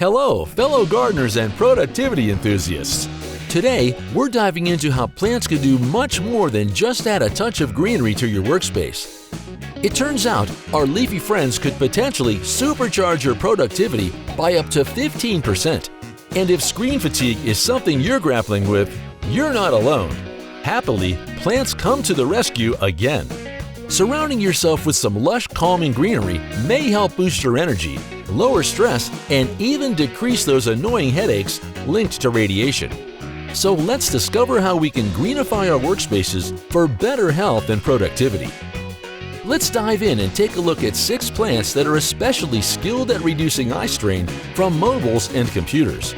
Hello, fellow gardeners and productivity enthusiasts. Today, we're diving into how plants can do much more than just add a touch of greenery to your workspace. It turns out, our leafy friends could potentially supercharge your productivity by up to 15%. And if screen fatigue is something you're grappling with, you're not alone. Happily, plants come to the rescue again. Surrounding yourself with some lush, calming greenery may help boost your energy, lower stress, and even decrease those annoying headaches linked to radiation. So let's discover how we can greenify our workspaces for better health and productivity. Let's dive in and take a look at 6 plants that are especially skilled at reducing eye strain from mobiles and computers.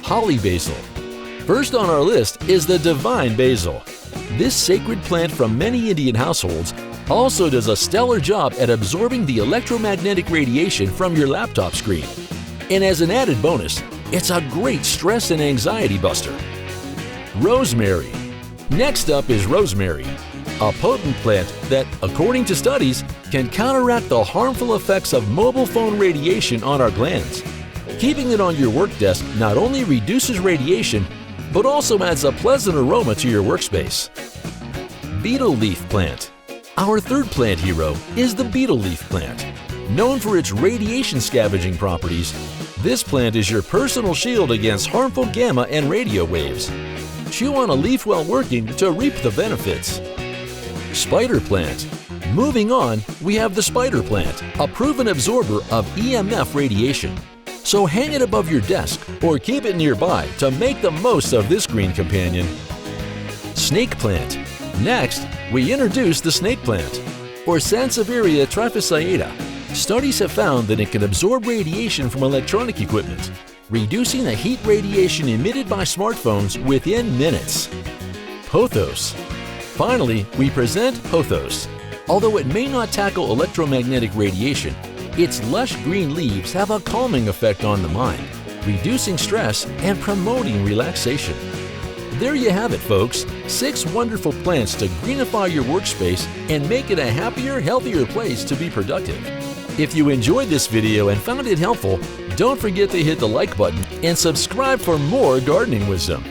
Holly basil. First on our list is the divine basil. This sacred plant from many Indian households also does a stellar job at absorbing the electromagnetic radiation from your laptop screen. And as an added bonus, it's a great stress and anxiety buster. Rosemary. Next up is rosemary, a potent plant that, according to studies, can counteract the harmful effects of mobile phone radiation on our glands. Keeping it on your work desk not only reduces radiation, but also adds a pleasant aroma to your workspace. Beetle leaf plant. Our third plant hero is the beetle leaf plant. Known for its radiation scavenging properties, this plant is your personal shield against harmful gamma and radio waves. Chew on a leaf while working to reap the benefits. Spider plant. Moving on, we have the spider plant, a proven absorber of EMF radiation. So hang it above your desk or keep it nearby to make the most of this green companion. Snake plant. Next, we introduce the snake plant, or Sansevieria trifasciata. Studies have found that it can absorb radiation from electronic equipment, reducing the heat radiation emitted by smartphones within minutes. Pothos. Finally, we present Pothos. Although it may not tackle electromagnetic radiation, its lush green leaves have a calming effect on the mind, reducing stress and promoting relaxation. There you have it, folks. 6 wonderful plants to greenify your workspace and make it a happier, healthier place to be productive. If you enjoyed this video and found it helpful, don't forget to hit the like button and subscribe for more gardening wisdom.